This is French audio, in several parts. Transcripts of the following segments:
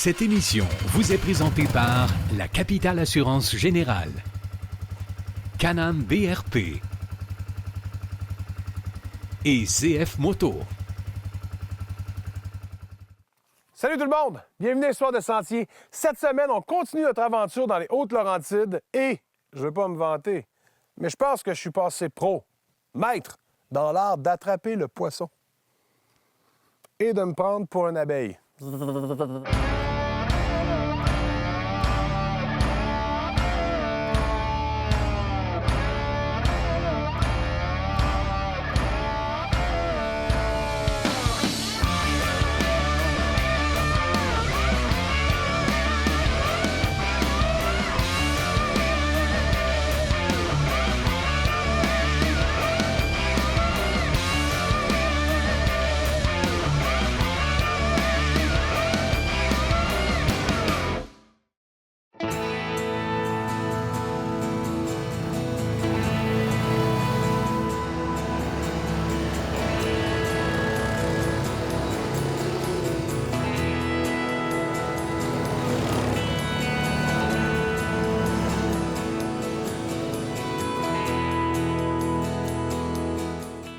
Cette émission vous est présentée par la Capitale Assurance Générale, Can-Am BRP et CF Moto. Salut tout le monde! Bienvenue à l'Histoire de Sentier. Cette semaine, on continue notre aventure dans les Hautes-Laurentides et, je veux pas me vanter, mais je pense que je suis passé pro, maître, dans l'art d'attraper le poisson et de me prendre pour une abeille.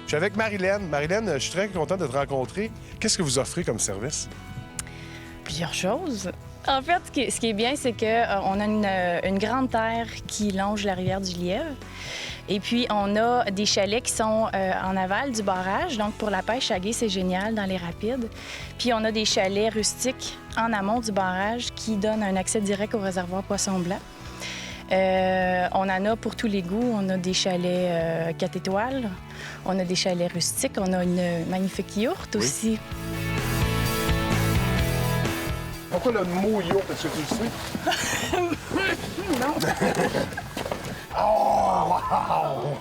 Je suis avec Marilène. Marilène, je suis très content de te rencontrer. Qu'est-ce que vous offrez comme service? Plusieurs choses. En fait, ce qui est bien, c'est qu'on a une grande terre qui longe la rivière du Lièvre. Et puis, on a des chalets qui sont en aval du barrage. Donc, pour la pêche à gué, c'est génial dans les rapides. Puis, on a des chalets rustiques en amont du barrage qui donnent un accès direct au réservoir Poisson-Blanc. On en a pour tous les goûts. On a des chalets 4 étoiles. On a des chalets rustiques. On a une magnifique yourte aussi. Pourquoi le mot yourte, est-ce que tu le sais? Non. Oh,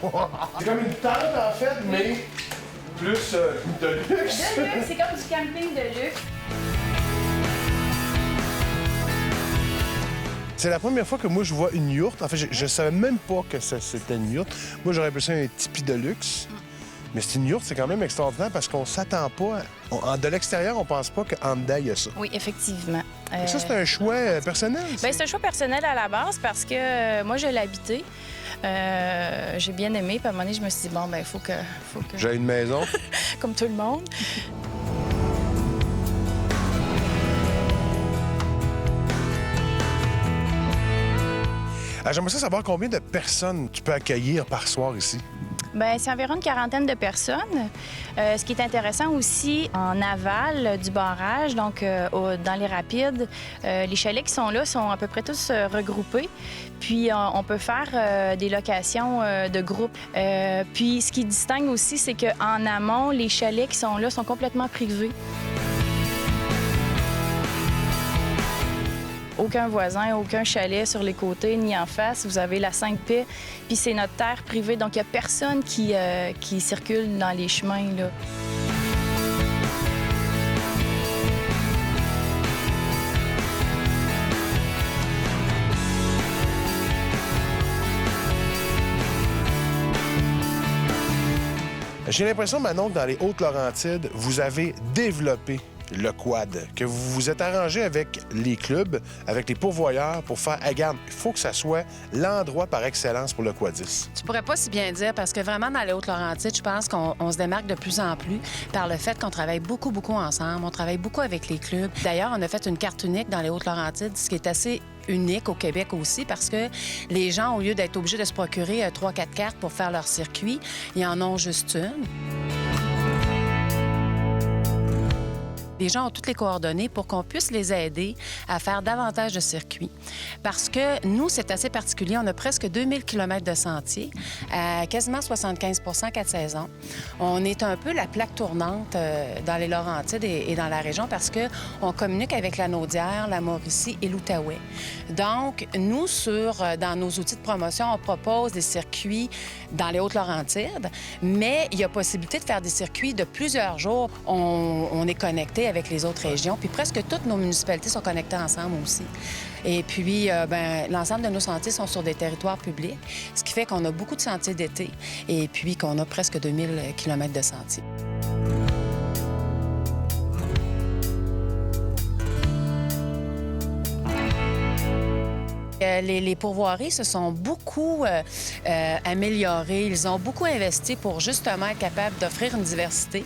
wow! C'est comme une tente, en fait, mais plus de luxe. De luxe, c'est comme du camping de luxe. C'est la première fois que moi, je vois une yourte. En fait, je savais même pas que c'était une yourte. Moi, j'aurais appelé ça un tipi de luxe. Mais c'est une yourte, c'est quand même extraordinaire parce qu'on s'attend pas... De l'extérieur, on pense pas qu'en dedans, il y a ça. Oui, effectivement. Ça, c'est un choix personnel? Bien, c'est un choix personnel à la base parce que moi, je l'ai habité. J'ai bien aimé. Puis à un moment donné, je me suis dit, bon, ben il faut que... J'ai une maison. Comme tout le monde. J'aimerais savoir combien de personnes tu peux accueillir par soir ici. Bien, c'est environ une quarantaine de personnes. Ce qui est intéressant aussi, en aval du barrage, donc dans les rapides, les chalets qui sont là sont à peu près tous regroupés. Puis, on peut faire des locations de groupe. Puis, ce qui distingue aussi, c'est qu'en amont, les chalets qui sont là sont complètement privés. Aucun voisin, aucun chalet sur les côtés ni en face. Vous avez la 5 Paix, puis c'est notre terre privée, donc il n'y a personne qui circule dans les chemins, là. J'ai l'impression, Manon, que dans les Hautes-Laurentides, vous avez développé le quad, que vous vous êtes arrangé avec les clubs, avec les pourvoyeurs pour faire, regarde, il faut que ça soit l'endroit par excellence pour le quadisme. Tu pourrais pas si bien dire, parce que vraiment, dans les Hautes-Laurentides, je pense qu'on se démarque de plus en plus par le fait qu'on travaille beaucoup ensemble. On travaille beaucoup avec les clubs. D'ailleurs, on a fait une carte unique dans les Hautes-Laurentides, ce qui est assez unique au Québec aussi, parce que les gens, au lieu d'être obligés de se procurer 3-4 cartes pour faire leur circuit, ils en ont juste une. Les gens ont toutes les coordonnées pour qu'on puisse les aider à faire davantage de circuits. Parce que nous, c'est assez particulier. On a presque 2000 km de sentiers, quasiment 75 4 saisons. On est un peu la plaque tournante dans les Laurentides et dans la région parce qu'on communique avec la Naudière, la Mauricie et l'Outaouais. Donc, nous, dans nos outils de promotion, on propose des circuits dans les Hautes-Laurentides, mais il y a possibilité de faire des circuits de plusieurs jours. On est connecté avec les autres régions, puis presque toutes nos municipalités sont connectées ensemble aussi. Et puis, l'ensemble de nos sentiers sont sur des territoires publics, ce qui fait qu'on a beaucoup de sentiers d'été et puis qu'on a presque 2000 km de sentiers. Les pourvoiries se sont beaucoup améliorées. Ils ont beaucoup investi pour justement être capables d'offrir une diversité.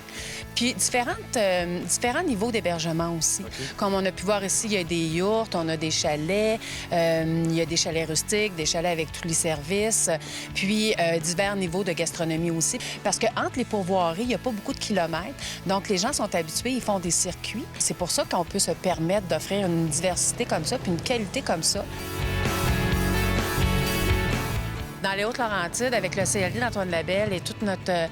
Puis différents niveaux d'hébergement aussi. Okay. Comme on a pu voir ici, il y a des yourtes, on a des chalets, il y a des chalets rustiques, des chalets avec tous les services, puis divers niveaux de gastronomie aussi. Parce qu'entre les pourvoiries, il n'y a pas beaucoup de kilomètres. Donc, les gens sont habitués, ils font des circuits. C'est pour ça qu'on peut se permettre d'offrir une diversité comme ça, puis une qualité comme ça. Dans les Hautes-Laurentides, avec le CLD d'Antoine-Labelle et tout notre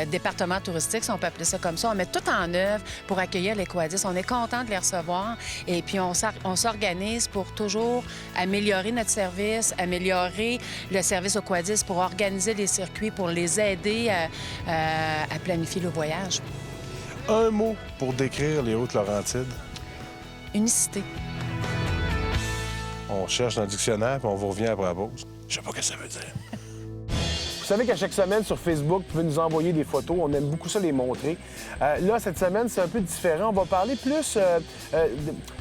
département touristique, si on peut appeler ça comme ça, on met tout en œuvre pour accueillir les quadistes. On est content de les recevoir et puis on s'organise pour toujours améliorer notre service, améliorer le service aux quadistes pour organiser les circuits, pour les aider à planifier le voyage. Un mot pour décrire les Hautes-Laurentides. Unicité. On cherche dans le dictionnaire puis on vous revient après la pause. Je sais pas ce que ça veut dire. Vous savez qu'à chaque semaine sur Facebook, vous pouvez nous envoyer des photos. On aime beaucoup ça les montrer. Là, cette semaine, c'est un peu différent. On va parler plus...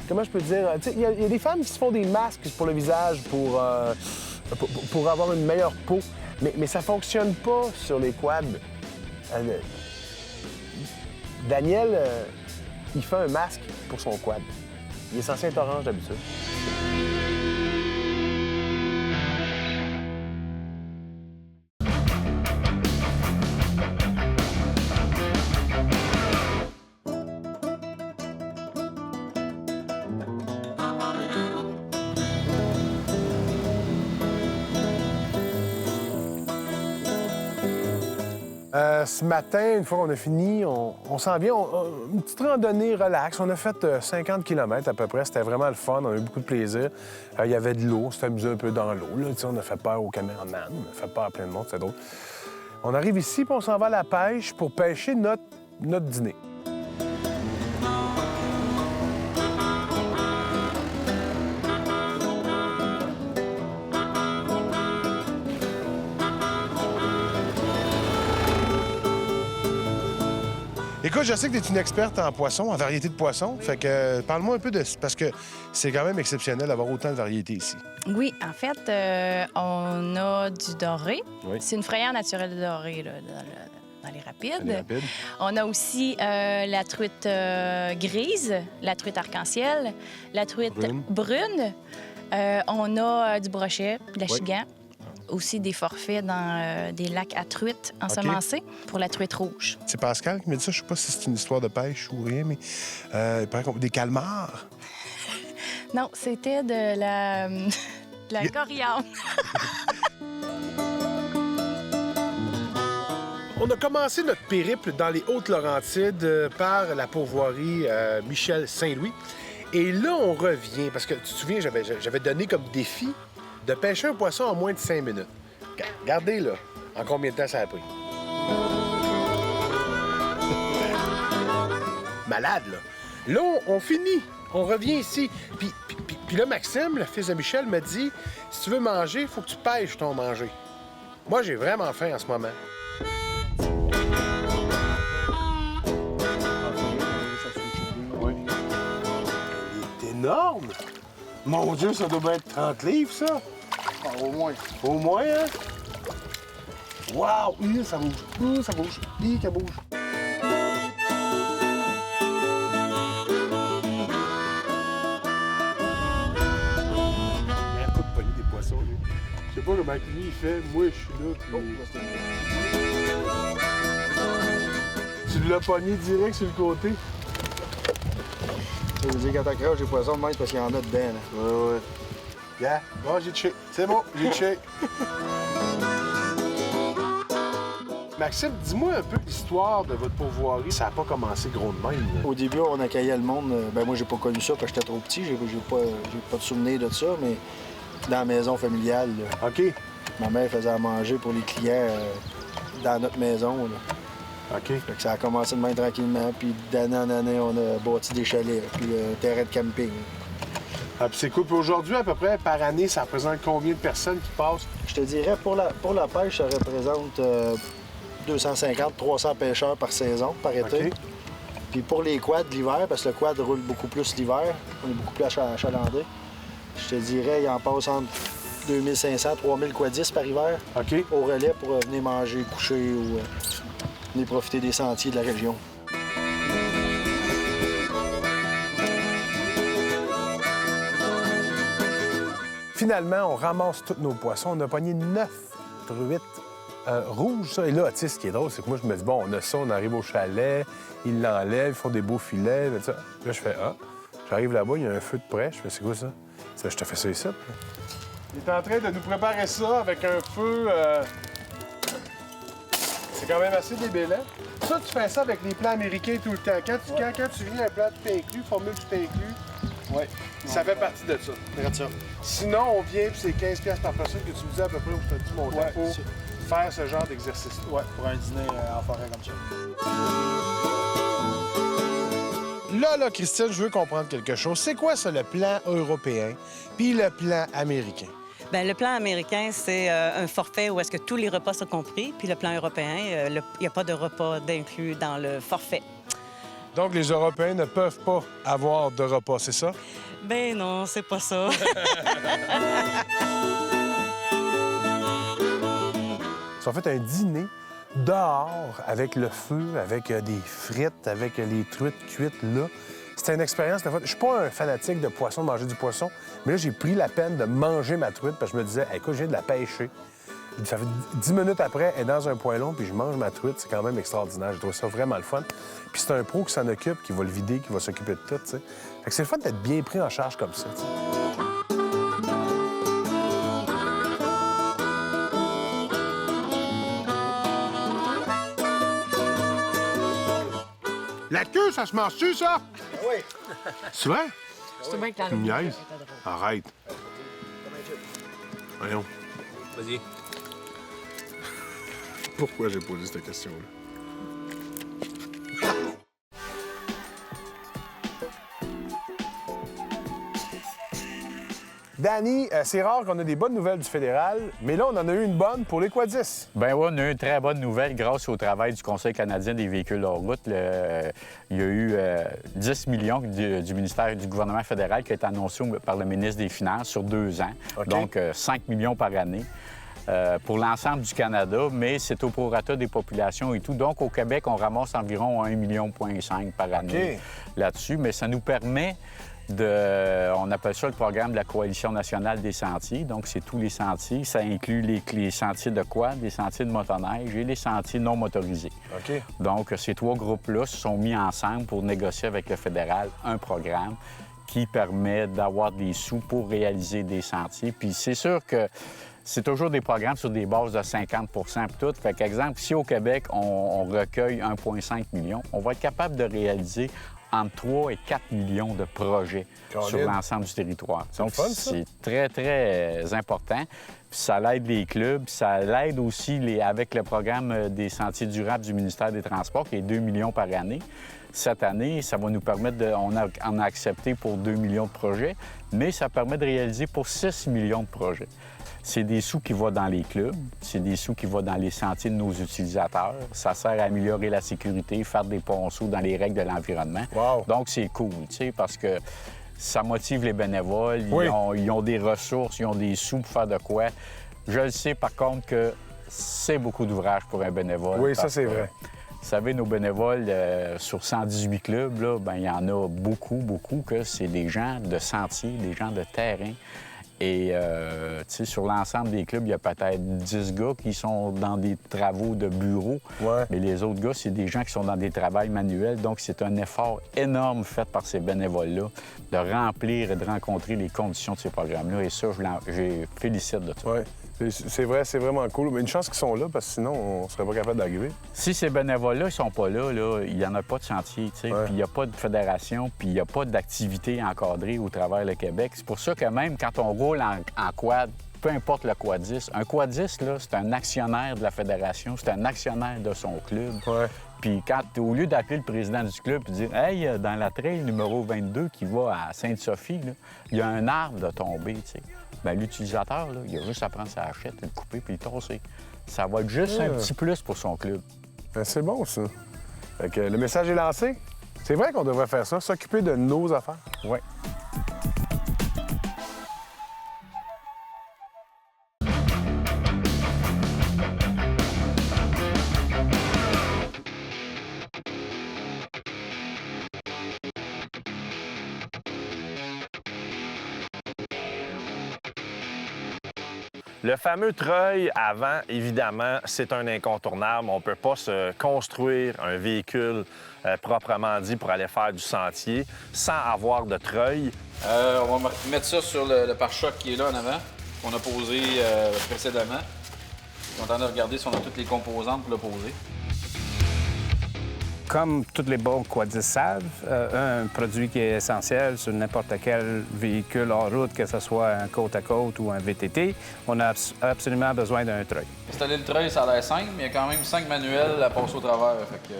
comment je peux dire? Il y a des femmes qui se font des masques pour le visage pour avoir une meilleure peau. Mais ça fonctionne pas sur les quads. Daniel, il fait un masque pour son quad. Il est censé être orange d'habitude. Ce matin, une fois qu'on a fini, on s'en vient. Une petite randonnée relax. On a fait 50 km à peu près. C'était vraiment le fun. On a eu beaucoup de plaisir. Il y avait de l'eau. On s'est amusé un peu dans l'eau. On a fait peur au caméraman. On a fait peur à plein de monde. C'était drôle. On arrive ici, puis on s'en va à la pêche pour pêcher notre dîner. Écoute, je sais que tu es une experte en poissons, en variété de poissons. Fait que parle-moi un peu de... Parce que c'est quand même exceptionnel d'avoir autant de variétés ici. Oui, en fait, on a du doré. Oui. C'est une frayère naturelle de doré, là, dans les rapides. On a aussi la truite grise, la truite arc-en-ciel, la truite brune. On a du brochet, de la chigan. Aussi des forfaits dans des lacs à truites ensemencés pour la truite rouge. C'est Pascal qui me dit ça. Je sais pas si c'est une histoire de pêche ou rien, mais des calmars. Non, c'était de la coriandre. On a commencé notre périple dans les Hautes-Laurentides par la pourvoirie Michel Saint-Louis. Et là, on revient, parce que tu te souviens, j'avais donné comme défi de pêcher un poisson en moins de 5 minutes. Regardez, là, en combien de temps ça a pris. Malade, là. Là, on finit. On revient ici. Puis là, Maxime, le fils de Michel, me dit, si tu veux manger, il faut que tu pêches ton manger. Moi, j'ai vraiment faim en ce moment. Oui. Il est énorme! Mon Dieu, ça doit bien être 30 livres, ça! Ah, au moins. Au moins, hein? Wow! Ça bouge. Ça bouge. Ça bouge. Il y a un peu de pogner des poissons, lui. Je sais pas comment lui, il fait. Moi, je suis là, puis... Tu l'as pogné direct sur le côté. Ça veut dire quand t'accroches les poissons, même parce qu'il y en a dedans, là. Ouais. Yeah. Bon, j'ai touché. C'est bon, j'ai touché. Maxime, dis-moi un peu l'histoire de votre pourvoirie. Ça n'a pas commencé gros de même. Là. Au début, on accueillait le monde. Ben moi, j'ai pas connu ça parce que j'étais trop petit. J'ai pas de souvenir de ça, mais dans la maison familiale. Là. OK. Ma mère faisait à manger pour les clients dans notre maison. Là. OK. Fait que ça a commencé de même tranquillement. Puis d'année en année, on a bâti des chalets, puis un terrain de camping. Ah, puis c'est cool. Puis aujourd'hui, à peu près, par année, ça représente combien de personnes qui passent? Je te dirais, pour la pêche, ça représente 250-300 pêcheurs par saison, par été. Okay. Puis pour les quads l'hiver, parce que le quad roule beaucoup plus l'hiver, on est beaucoup plus achalandé, Je te dirais, il en passe entre 2500 3000 quadis par hiver OK. au relais pour venir manger, coucher ou venir profiter des sentiers de la région. Finalement, on ramasse tous nos poissons. On a pogné 9 truites rouges, ça. Et là, tu sais, ce qui est drôle, c'est que moi, je me dis, bon, on a ça, on arrive au chalet, ils l'enlèvent, ils font des beaux filets, mais ça. Là, je fais, ah, j'arrive là-bas, il y a un feu de près. Je fais, c'est quoi ça? Ça, je te fais ça ici. Il est en train de nous préparer ça avec un feu. C'est quand même assez débilant. Ça, tu fais ça avec les plats américains tout le temps. Quand tu viens un plat tout inclus, formule tout inclus, Oui. ça fait partie de ça. Regarde ça. Sinon, on vient, puis c'est 15$ par personne que tu me disais à peu près où tu as dit mon temps Ouais, pour c'est- faire ce genre d'exercice. Ouais, pour un dîner en forêt comme ça. Là, Christine, je veux comprendre quelque chose. C'est quoi ça, le plan européen puis le plan américain? Bien, le plan américain, c'est un forfait où est-ce que tous les repas sont compris. Puis le plan européen, il n'y a pas de repas d'inclus dans le forfait. Donc, les Européens ne peuvent pas avoir de repas, c'est ça? Ben non, c'est pas ça. Ils ont fait un dîner dehors avec le feu, avec des frites, avec les truites cuites là. C'était une expérience. Je suis pas un fanatique de poisson, de manger du poisson, mais là, j'ai pris la peine de manger ma truite parce que je me disais, écoute, je viens de la pêcher. Ça fait 10 minutes après, elle est dans un poêlon, puis je mange ma truite. C'est quand même extraordinaire. Je trouve ça vraiment le fun. Puis c'est un pro qui s'en occupe, qui va le vider, qui va s'occuper de tout, tu sais. Fait que c'est le fun d'être bien pris en charge comme ça, tu sais. La queue, ça se mange-tu, ça? Oui. C'est vrai? C'est bien que Tu me niaises? Arrête. Voyons. Vas-y. Pourquoi j'ai posé cette question-là? Danny, c'est rare qu'on ait des bonnes nouvelles du fédéral, mais là, on en a eu une bonne pour les Quadis. Bien oui, on a eu une très bonne nouvelle grâce au travail du Conseil canadien des véhicules hors route. Il y a eu 10 millions du ministère du gouvernement fédéral qui a été annoncé par le ministre des Finances sur 2 ans. OK. Donc, 5 millions par année. Pour l'ensemble du Canada, mais c'est au prorata des populations et tout. Donc, au Québec, on ramasse environ 1,5 million par année là-dessus, mais ça nous permet on appelle ça le programme de la Coalition nationale des sentiers. Donc, c'est tous les sentiers. Ça inclut les sentiers de quad, les sentiers de motoneige et les sentiers non motorisés. OK. Donc, ces 3 groupes-là se sont mis ensemble pour négocier avec le fédéral un programme qui permet d'avoir des sous pour réaliser des sentiers. Puis c'est sûr que c'est toujours des programmes sur des bases de 50 puis tout. Fait qu'exemple, si au Québec, on recueille 1,5 million, on va être capable de réaliser entre 3 et 4 millions de projets sur l'ensemble du territoire. Donc, c'est très, très important. Puis ça l'aide les clubs, ça l'aide aussi avec le programme des sentiers durables du ministère des Transports, qui est 2 millions par année. Cette année, ça va nous permettre on a accepté pour 2 millions de projets, mais ça permet de réaliser pour 6 millions de projets. C'est des sous qui vont dans les clubs, c'est des sous qui vont dans les sentiers de nos utilisateurs. Ça sert à améliorer la sécurité, faire des ponceaux dans les règles de l'environnement. Wow. Donc, c'est cool, tu sais, parce que ça motive les bénévoles. Oui. Ils ont des ressources, ils ont des sous pour faire de quoi. Je le sais, par contre, que c'est beaucoup d'ouvrage pour un bénévole. Oui, ça, parce c'est que, vrai. Vous savez, nos bénévoles, sur 118 clubs, là, ben, il y en a beaucoup que c'est des gens de sentier, des gens de terrain. Et, tu sais, sur l'ensemble des clubs, il y a peut-être 10 gars qui sont dans des travaux de bureau. Ouais. Mais les autres gars, c'est des gens qui sont dans des travaux manuels. Donc, c'est un effort énorme fait par ces bénévoles-là de remplir et de rencontrer les conditions de ces programmes-là. Et ça, je félicite de ça. Oui. C'est vrai, c'est vraiment cool. Mais une chance qu'ils sont là, parce que sinon, on serait pas capable d'arriver. Si ces bénévoles-là, ils sont pas là, il n'y en a pas de chantier, tu sais. Ouais. Puis il n'y a pas de fédération, puis il n'y a pas d'activité encadrée au travers le Québec. C'est pour ça que même quand on roule en quad, peu importe le quadiste, un quadiste, là, c'est un actionnaire de la fédération, c'est un actionnaire de son club. Ouais. Puis quand, au lieu d'appeler le président du club et dire « Hey, dans la trail numéro 22 qui va à Sainte-Sophie, là, il y a un arbre de tomber, tu sais. » Bien, l'utilisateur, là, il a juste à prendre sa hachette, le couper puis le tasser. Ça va être juste un petit plus pour son club. Ben, c'est bon, ça. Fait que le message est lancé. C'est vrai qu'on devrait faire ça, s'occuper de nos affaires. Oui. Le fameux treuil avant, évidemment, c'est un incontournable. On ne peut pas se construire un véhicule proprement dit pour aller faire du sentier sans avoir de treuil. On va mettre ça sur le pare-choc qui est là en avant, qu'on a posé précédemment. On est en train de regarder si on a toutes les composantes pour le poser. Comme tous les bons quadistes savent, un produit qui est essentiel sur n'importe quel véhicule en route, que ce soit un côte-à-côte ou un VTT, on a absolument besoin d'un treuil. Installer le treuil, ça a l'air simple, mais il y a quand même 5 manuels à passer au travers. Fait que,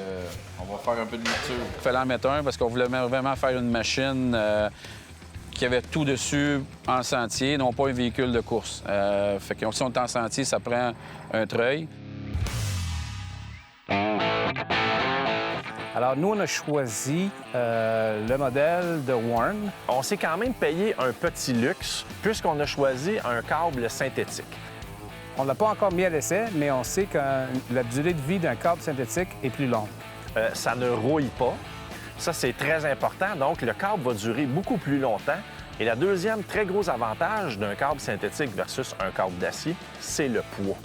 on va faire un peu de lecture. Il fallait en mettre un parce qu'on voulait vraiment faire une machine qui avait tout dessus en sentier, non pas un véhicule de course. Fait que si on est en sentier, ça prend un treuil. Alors, nous, on a choisi le modèle de Warn. On s'est quand même payé un petit luxe puisqu'on a choisi un câble synthétique. On ne l'a pas encore mis à l'essai, mais on sait que la durée de vie d'un câble synthétique est plus longue. Ça ne rouille pas. Ça, c'est très important. Donc, le câble va durer beaucoup plus longtemps. Et le deuxième très gros avantage d'un câble synthétique versus un câble d'acier, c'est le poids.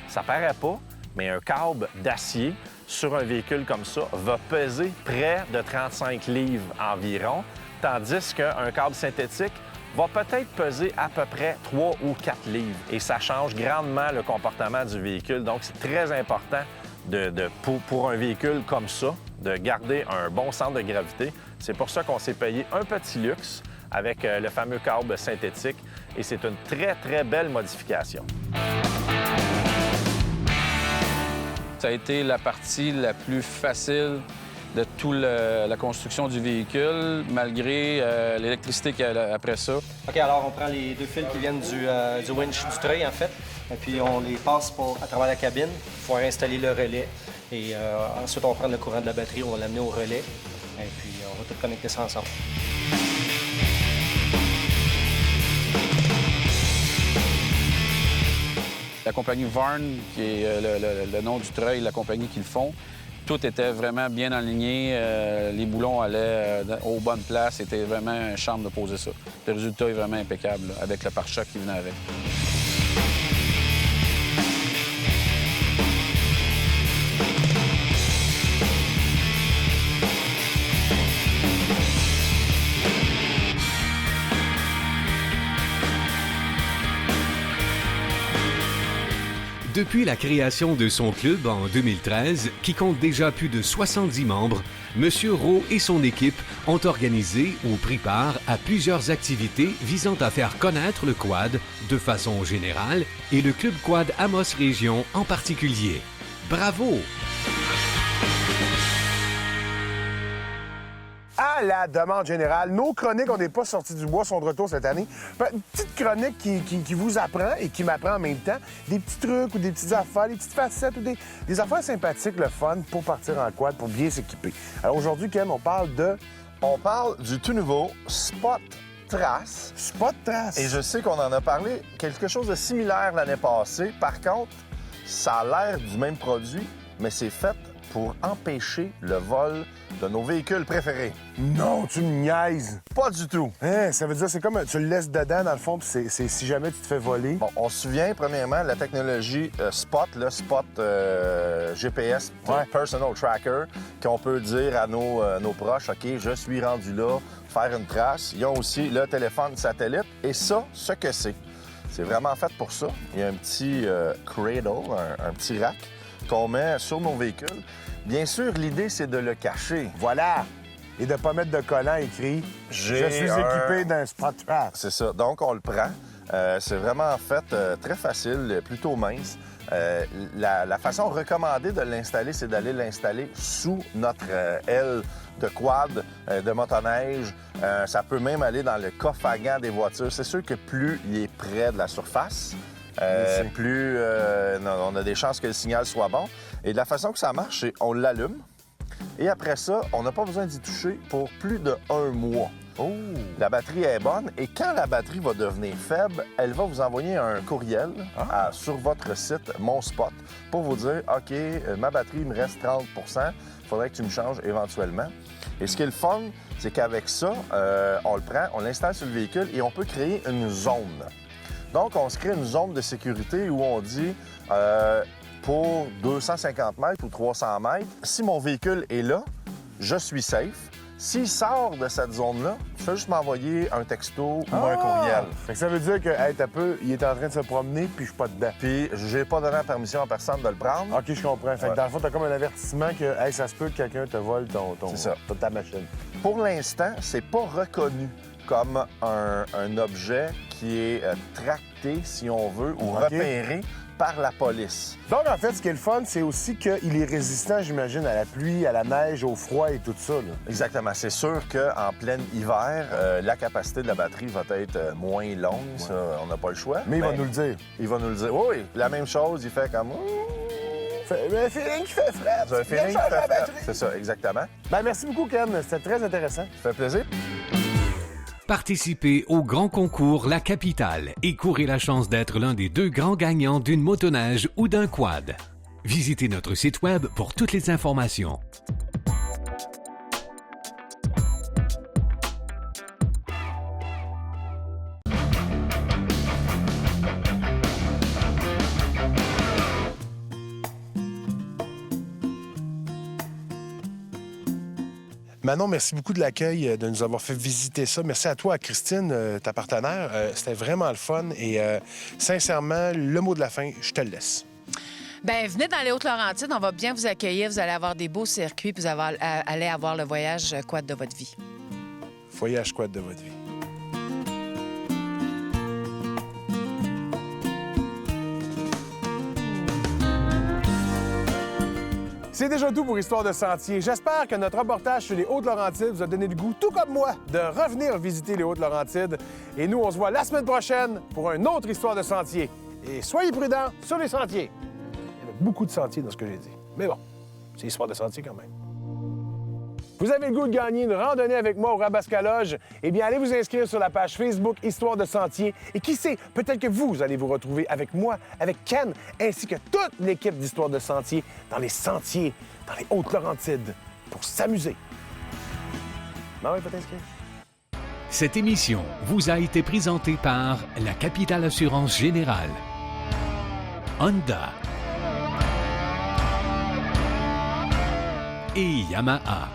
Ça paraît pas, mais un câble d'acier sur un véhicule comme ça va peser près de 35 livres environ, tandis qu'un câble synthétique va peut-être peser à peu près 3 ou 4 livres. Et ça change grandement le comportement du véhicule. Donc, c'est très important pour un véhicule comme ça, de garder un bon centre de gravité. C'est pour ça qu'on s'est payé un petit luxe avec le fameux câble synthétique. Et c'est une très, très belle modification. Ça a été la partie la plus facile de toute la construction du véhicule, malgré l'électricité qu'il y a après ça. OK, alors on prend les 2 fils qui viennent du winch du treuil, en fait, et puis on les passe à travers la cabine pour pouvoir installer le relais. Et ensuite, on prend le courant de la batterie, on va l'amener au relais, et puis on va tout connecter ça ensemble. La compagnie Warn, qui est le nom du treuil, la compagnie qui le font, tout était vraiment bien aligné. Les boulons allaient aux bonnes places. C'était vraiment un charme de poser ça. Le résultat est vraiment impeccable, là, avec le pare-choc qui venait avec. Depuis la création de son club en 2013, qui compte déjà plus de 70 membres, M. Rowe et son équipe ont organisé ou pris part à plusieurs activités visant à faire connaître le quad de façon générale et le club quad Amos Région en particulier. Bravo! À la demande générale, nos chroniques, on n'est pas sortis du bois, sont de retour cette année. Une petite chronique qui vous apprend et qui m'apprend en même temps des petits trucs ou des petites affaires, des petites facettes ou des affaires sympathiques, le fun, pour partir en quad, pour bien s'équiper. Alors aujourd'hui, Ken, on parle du tout nouveau Spot Trace. Spot Trace. Et je sais qu'on en a parlé quelque chose de similaire l'année passée. Par contre, ça a l'air du même produit, mais c'est fait pour empêcher le vol de nos véhicules préférés. Non, tu me niaises. Pas du tout. Hein, ça veut dire c'est comme tu le laisses dedans, dans le fond, puis c'est si jamais tu te fais voler. Bon, on se souvient, premièrement, de la technologie Spot, le Spot GPS, Personal Tracker, qu'on peut dire à nos proches, OK, je suis rendu là, faire une trace. Ils ont aussi le téléphone satellite. Et ça, ce que c'est vraiment fait pour ça. Il y a un petit cradle, un petit rack qu'on met sur nos véhicules. Bien sûr, l'idée, c'est de le cacher. Voilà! Et de ne pas mettre de collant écrit « Je suis équipé d'un Spot Trace ». C'est ça. Donc, on le prend. C'est vraiment, en fait, très facile, plutôt mince. La façon recommandée de l'installer, c'est d'aller l'installer sous notre aile de quad, de motoneige. Ça peut même aller dans le coffre à gants des voitures. C'est sûr que plus il est près de la surface, plus on a des chances que le signal soit bon. Et de la façon que ça marche, c'est on l'allume. Et après ça, on n'a pas besoin d'y toucher pour plus de 1 mois. Oh. La batterie est bonne et quand la batterie va devenir faible, elle va vous envoyer un courriel sur votre site Mon Spot pour vous dire « OK, ma batterie, il me reste 30 il faudrait que tu me changes éventuellement. » Et ce qui est le fun, c'est qu'avec ça, on le prend, on l'installe sur le véhicule et on peut créer une zone. Donc, on se crée une zone de sécurité où on dit pour 250 mètres ou 300 mètres, si mon véhicule est là, je suis safe. S'il sort de cette zone-là, tu fais juste m'envoyer un texto ou un courriel. Fait que ça veut dire que, hey, t'as peu, il est en train de se promener puis je suis pas dedans. Puis, j'ai pas donné la permission à personne de le prendre. OK, je comprends. Fait que Ouais. dans le fond, t'as comme un avertissement que, hey, ça se peut que quelqu'un te vole ta machine. Pour l'instant, c'est pas reconnu comme un objet qui est tracté, si on veut, ou OK. repéré par la police. Donc, en fait, ce qui est le fun, c'est aussi qu'il est résistant, j'imagine, à la pluie, à la neige, au froid et tout ça. Là. Exactement. C'est sûr qu'en plein hiver, la capacité de la batterie va être moins longue. Ça, on n'a pas le choix. Mais il va nous le dire. Il va nous le dire. Oui, la même chose, il fait comme... Un feeling qui fait frais. C'est un feeling qui fait frais. C'est ça, exactement. Ben, merci beaucoup, Ken. C'était très intéressant. Ça fait plaisir. Participez au grand concours La Capitale et courez la chance d'être l'un des 2 grands gagnants d'une motoneige ou d'un quad. Visitez notre site web pour toutes les informations. Manon, merci beaucoup de l'accueil, de nous avoir fait visiter ça. Merci à toi, Christine, ta partenaire. C'était vraiment le fun et sincèrement, le mot de la fin, je te le laisse. Bien, venez dans les Hautes-Laurentides, on va bien vous accueillir. Vous allez avoir des beaux circuits, puis vous allez avoir le voyage quad de votre vie. Voyage quad de votre vie. C'est déjà tout pour Histoire de sentier. J'espère que notre reportage sur les Hautes-Laurentides vous a donné le goût, tout comme moi, de revenir visiter les Hautes-Laurentides. Et nous, on se voit la semaine prochaine pour une autre Histoire de sentier. Et soyez prudents sur les sentiers. Il y avait beaucoup de sentiers dans ce que j'ai dit. Mais bon, c'est Histoire de sentier quand même. Vous avez le goût de gagner une randonnée avec moi au Rabascaloge? Eh bien, allez vous inscrire sur la page Facebook Histoire de sentier. Et qui sait, peut-être que vous allez vous retrouver avec moi, avec Ken, ainsi que toute l'équipe d'Histoire de sentier dans les sentiers, dans les Hautes-Laurentides, pour s'amuser. Non, oui, peut t'inscrire. Cette émission vous a été présentée par la Capitale Assurance Générale, Honda et Yamaha.